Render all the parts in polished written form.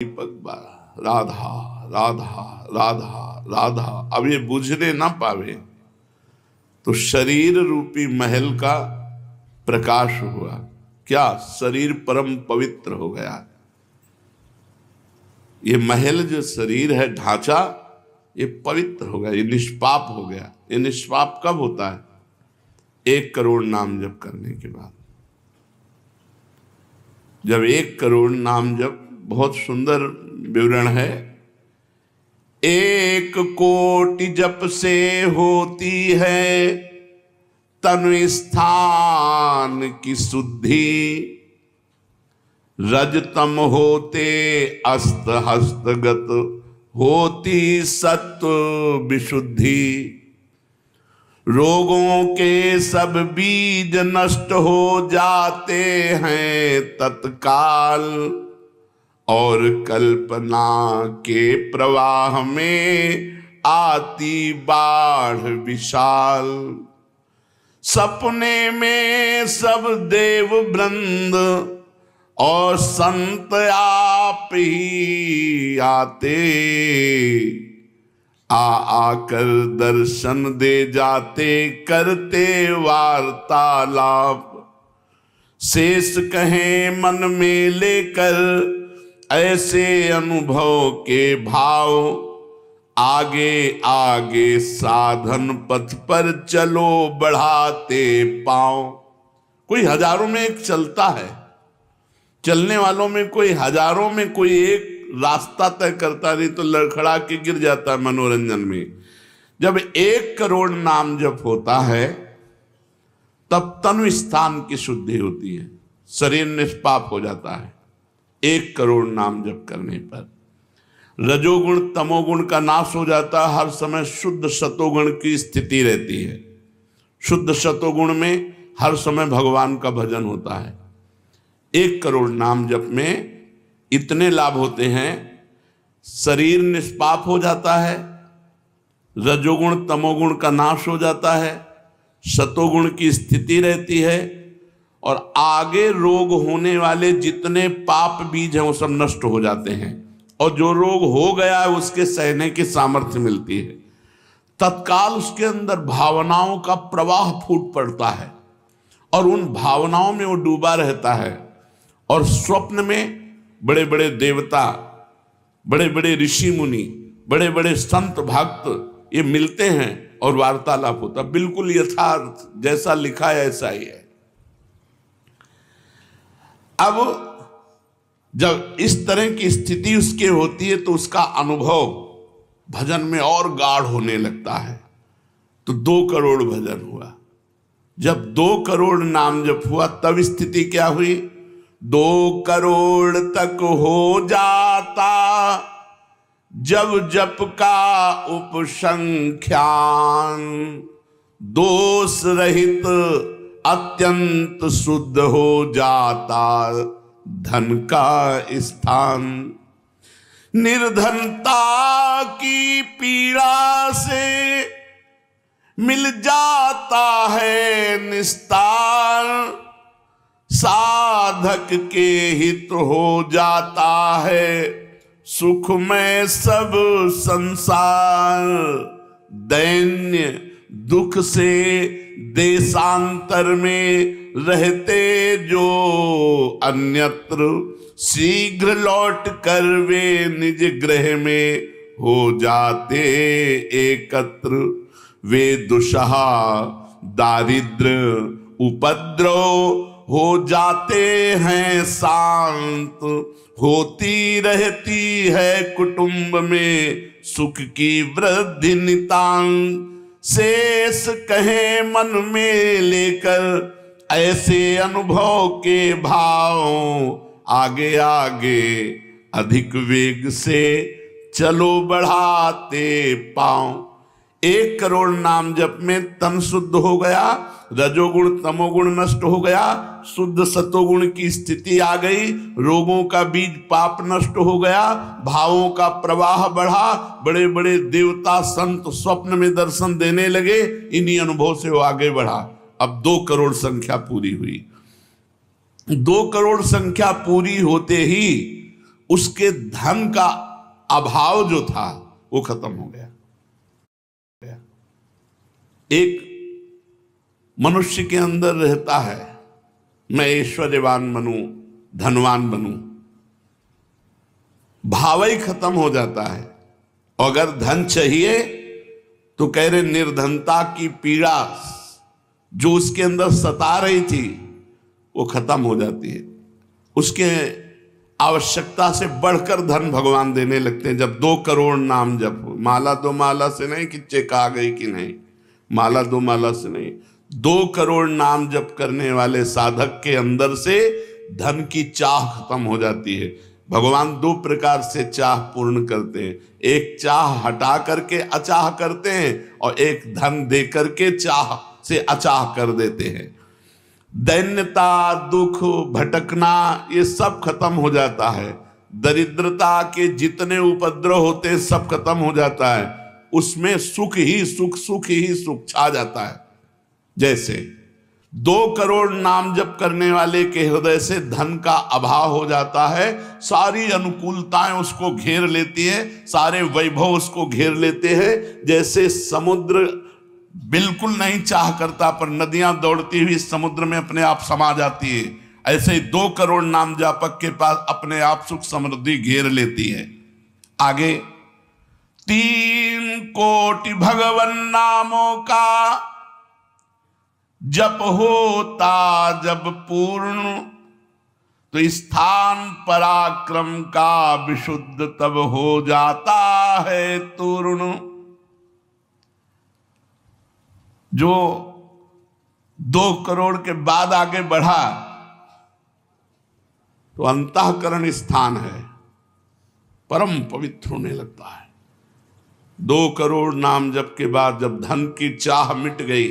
दीपक बारा राधा राधा राधा राधा। अब ये बुझने ना पावे तो शरीर रूपी महल का प्रकाश हुआ। क्या शरीर परम पवित्र हो गया। ये महल जो शरीर है, ढांचा, ये पवित्र हो गया, ये निष्पाप हो गया। ये निष्पाप कब होता है? 1 करोड़ नाम जप करने के बाद। जब 1 करोड़ नाम जप, बहुत सुंदर विवरण है, 1 कोटि जप से होती है तनु स्थान की शुद्धि, रजतम होते अस्त हस्तगत होती सत्व विशुद्धि, रोगों के सब बीज नष्ट हो जाते हैं तत्काल, और कल्पना के प्रवाह में आती बाढ़ विशाल। सपने में सब देव वृंद और संत आप ही आते, आकर दर्शन दे जाते करते वार्तालाप। शेष कहें मन में लेकर ऐसे अनुभव के भाव, आगे आगे साधन पथ पर चलो बढ़ाते पांव। कोई हजारों में एक चलता है, चलने वालों में कोई हजारों में कोई एक रास्ता तय करता, नहीं तो लड़खड़ा के गिर जाता है मनोरंजन में। जब 1 करोड़ नाम जप होता है तब तनु स्थान की शुद्धि होती है, शरीर निष्पाप हो जाता है 1 करोड़ नाम जप करने पर। रजोगुण तमोगुण का नाश हो जाता है, हर समय शुद्ध सतोगुण की स्थिति रहती है। शुद्ध सतोगुण में हर समय भगवान का भजन होता है। 1 करोड़ नाम जप में इतने लाभ होते हैं, शरीर निष्पाप हो जाता है, रजोगुण तमोगुण का नाश हो जाता है, सतोगुण की स्थिति रहती है, और आगे रोग होने वाले जितने पाप बीज हैं वो सब नष्ट हो जाते हैं, और जो रोग हो गया है उसके सहने की सामर्थ्य मिलती है। तत्काल उसके अंदर भावनाओं का प्रवाह फूट पड़ता है और उन भावनाओं में वो डूबा रहता है। और स्वप्न में बड़े बड़े देवता, बड़े बड़े ऋषि मुनि, बड़े बड़े संत भक्त ये मिलते हैं और वार्तालाप होता, बिल्कुल यथार्थ जैसा लिखा है ऐसा ही है। अब जब इस तरह की स्थिति उसके होती है तो उसका अनुभव भजन में और गाढ़ होने लगता है। तो 2 करोड़ भजन हुआ। जब 2 करोड़ नाम जप हुआ तब स्थिति क्या हुई? 2 करोड़ तक हो जाता जब जप का उपसंख्यान, दोष रहित अत्यंत शुद्ध हो जाता धन का स्थान। निर्धनता की पीड़ा से मिल जाता है निस्तार, साधक के हित हो जाता है सुखमय सब संसार। दैन्य दुख से देशांतर में रहते जो अन्यत्र, शीघ्र लौट कर वे निज गृह में हो जाते एकत्र। वे दुषहा दारिद्र उपद्रव हो जाते हैं शांत, होती रहती है कुटुंब में सुख की वृद्धि नितांत। शेष कहे मन में लेकर ऐसे अनुभव के भाव, आगे आगे अधिक वेग से चलो बढ़ाते पांव। 1 करोड़ नाम जप में तन शुद्ध हो गया, रजोगुण तमोगुण नष्ट हो गया, शुद्ध सतोगुण की स्थिति आ गई, रोगों का बीज पाप नष्ट हो गया, भावों का प्रवाह बढ़ा, बड़े बड़े देवता संत स्वप्न में दर्शन देने लगे। इन्हीं अनुभव से वो आगे बढ़ा। अब 2 करोड़ संख्या पूरी हुई। 2 करोड़ संख्या पूरी होते ही उसके धन का अभाव जो था वो खत्म हो गया। एक मनुष्य के अंदर रहता है, मैं ऐश्वर्यवान बनूं, धनवान बनूं, भाव ही खत्म हो जाता है। अगर धन चाहिए तो कह रहे निर्धनता की पीड़ा जो उसके अंदर सता रही थी वो खत्म हो जाती है। उसके आवश्यकता से बढ़कर धन भगवान देने लगते हैं। जब 2 करोड़ नाम जप, माला 2 माला से नहीं कि चेक आ गई कि नहीं, माला 2 माला से नहीं, 2 करोड़ नाम जप करने वाले साधक के अंदर से धन की चाह खत्म हो जाती है। भगवान 2 प्रकार से चाह पूर्ण करते हैं, एक चाह हटा करके अचाह करते हैं और एक धन दे करके चाह से अचाह कर देते हैं। दैन्यता, दुख, भटकना ये सब खत्म हो जाता है। दरिद्रता के जितने उपद्रव होते हैं सब खत्म हो जाता है। उसमें सुख ही सुख, सुख ही सुख छा जाता है। जैसे 2 करोड़ नाम जप करने वाले के हृदय से धन का अभाव हो जाता है, सारी अनुकूलताएं उसको घेर लेती है, सारे वैभव उसको घेर लेते हैं। जैसे समुद्र बिल्कुल नहीं चाह करता पर नदियां दौड़ती हुई समुद्र में अपने आप समा जाती है, ऐसे ही 2 करोड़ नाम जापक के पास अपने आप सुख समृद्धि घेर लेती है। आगे 3 कोटि भगवन नामों का जप होता जब पूर्ण, तो स्थान पराक्रम का विशुद्ध तब हो जाता है तूर्ण। जो 2 करोड़ के बाद आगे बढ़ा तो अंतःकरण स्थान है, परम पवित्र होने लगता है। 2 करोड़ नाम जप के बाद जब धन की चाह मिट गई,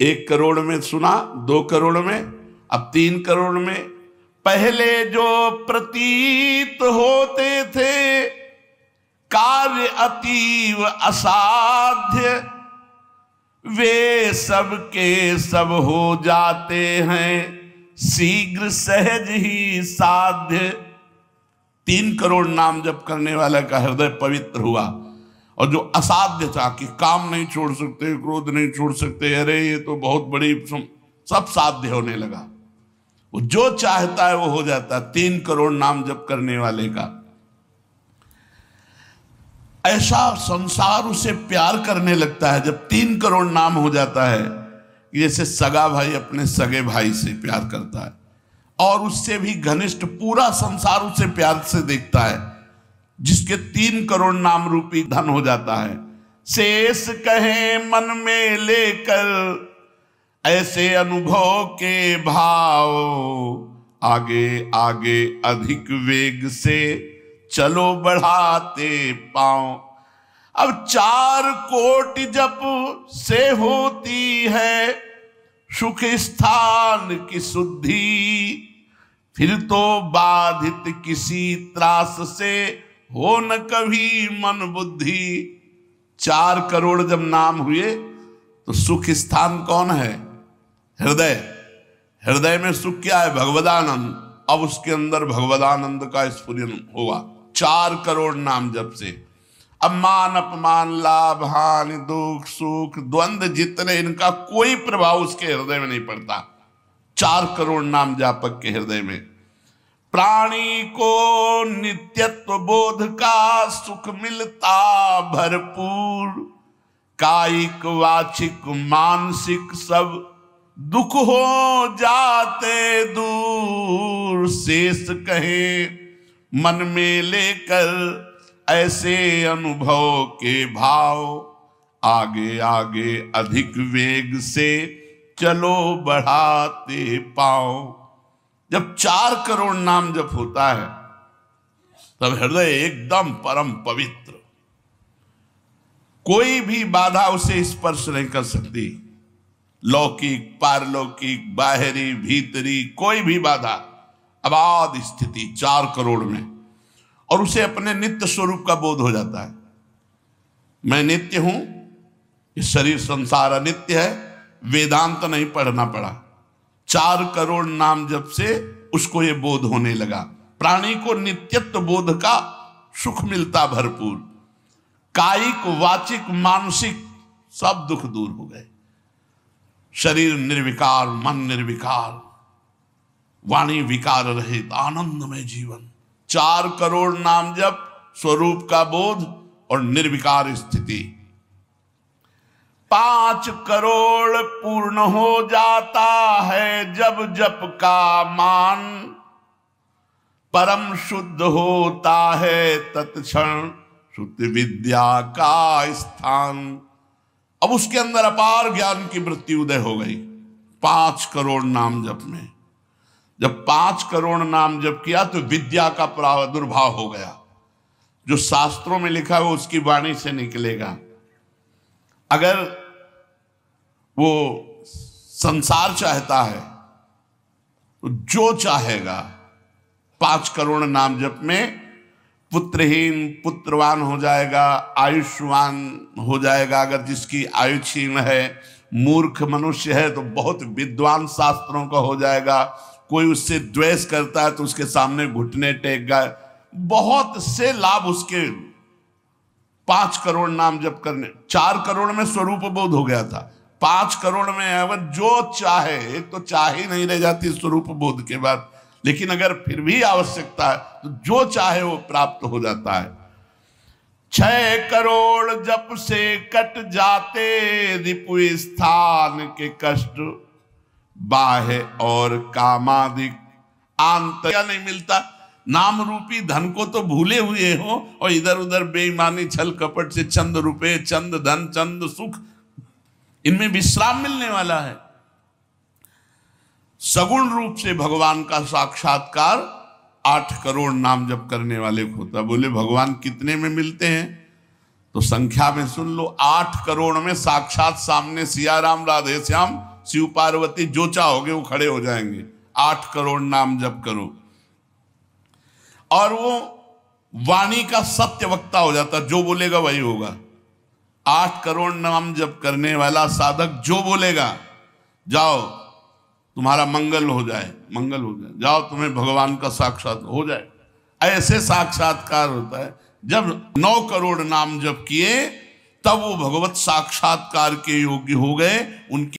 1 करोड़ में सुना, 2 करोड़ में, अब 3 करोड़ में। पहले जो प्रतीत होते थे कार्य अतीव असाध्य, वे सब के सब हो जाते हैं शीघ्र सहज ही साध्य। 3 करोड़ नाम जप करने वाला का हृदय पवित्र हुआ, और जो असाध्य था कि काम नहीं छोड़ सकते, क्रोध नहीं छोड़ सकते, अरे ये तो बहुत बड़ी, सब साध्य होने लगा। वो जो चाहता है वो हो जाता है 3 करोड़ नाम जप करने वाले का। ऐसा संसार उसे प्यार करने लगता है जब 3 करोड़ नाम हो जाता है, जैसे सगा भाई अपने सगे भाई से प्यार करता है, और उससे भी घनिष्ठ पूरा संसार उसे प्यार से देखता है, जिसके 3 करोड़ नाम रूपी धन हो जाता है। शेष कहे मन में लेकर ऐसे अनुभव के भाव, आगे आगे अधिक वेग से चलो बढ़ाते पांव। अब 4 कोटि जप से होती है सुख स्थान की शुद्धि, फिर तो बाधित किसी त्रास से हो न कभी मन बुद्धि। 4 करोड़ जब नाम हुए तो सुख स्थान कौन है? हृदय। हृदय में सुख क्या है? भगवदानंद। अब उसके अंदर भगवदानंद का स्फुरन होगा 4 करोड़ नाम जप से। अब मान अपमान, लाभ हानि, दुख सुख, द्वंद्व जितने, इनका कोई प्रभाव उसके हृदय में नहीं पड़ता 4 करोड़ नाम जापक के हृदय में। प्राणी को नित्यत्व बोध का सुख मिलता भरपूर, कायिक वाचिक मानसिक सब दुख हो जाते दूर। शेष कहे मन में लेकर ऐसे अनुभव के भाव, आगे आगे अधिक वेग से चलो बढ़ाते पाओ। जब 4 करोड़ नाम जप होता है तब हृदय एकदम परम पवित्र, कोई भी बाधा उसे स्पर्श नहीं कर सकती। लौकिक, पारलौकिक, बाहरी, भीतरी, कोई भी बाधा, अबाध स्थिति 4 करोड़ में। और उसे अपने नित्य स्वरूप का बोध हो जाता है। मैं नित्य हूं, इस शरीर संसार अनित्य है। वेदांत नहीं पढ़ना पड़ा, 4 करोड़ नाम जप से उसको ये बोध होने लगा प्राणी को नित्यत्व बोध का सुख मिलता भरपूर। कायिक, वाचिक, मानसिक सब दुख दूर हो गए। शरीर निर्विकार, मन निर्विकार, वाणी विकार रहित आनंदमय जीवन। 4 करोड़ नाम जप, स्वरूप का बोध और निर्विकार स्थिति। 5 करोड़ पूर्ण हो जाता है जब जप का मान, परम शुद्ध होता है तत्क्षण शुद्ध विद्या का स्थान। अब उसके अंदर अपार ज्ञान की वृत्ति उदय हो गई 5 करोड़ नाम जप में। जब 5 करोड़ नाम जप किया तो विद्या का प्रादुर्भाव हो गया। जो शास्त्रों में लिखा है वो उसकी वाणी से निकलेगा। अगर वो संसार चाहता है तो जो चाहेगा 5 करोड़ नाम जप में पुत्रहीन पुत्रवान हो जाएगा, आयुष्मान हो जाएगा। अगर जिसकी आयु क्षीण है, मूर्ख मनुष्य है तो बहुत विद्वान शास्त्रों का हो जाएगा। कोई उससे द्वेष करता है तो उसके सामने घुटने टेक गए। बहुत से लाभ उसके 5 करोड़ नाम जप करने। 4 करोड़ में स्वरूप बोध हो गया था, 5 करोड़ में अगर जो चाहे, एक तो चाह ही नहीं रह जाती स्वरूप बोध के बाद, लेकिन अगर फिर भी आवश्यकता है तो जो चाहे वो प्राप्त हो जाता है। 6 करोड़ जप से कट जाते रिपु स्थान के कष्ट, बाह्य और कामादिक आंतरिक नहीं मिलता। नाम रूपी धन को तो भूले हुए हो और इधर उधर बेईमानी छल कपट से चंद रुपए, चंद धन, चंद सुख, इनमें विश्राम मिलने वाला है। सगुण रूप से भगवान का साक्षात्कार 8 करोड़ नाम जप करने वाले को होता। बोले भगवान कितने में मिलते हैं? तो संख्या में सुन लो, 8 करोड़ में साक्षात सामने सिया राम, राधे श्याम, शिव पार्वती, जो चाहोगे वो खड़े हो जाएंगे। 8 करोड़ नाम जप करो और वो वाणी का सत्य वक्ता हो जाता, जो बोलेगा वही होगा। 8 करोड़ नाम जप करने वाला साधक जो बोलेगा, जाओ तुम्हारा मंगल हो जाए, मंगल हो जाए, जाओ तुम्हें भगवान का साक्षात हो जाए। ऐसे साक्षात्कार होता है। जब 9 करोड़ नाम जप किए तब वो भगवत साक्षात्कार के योग्य हो गए। उनके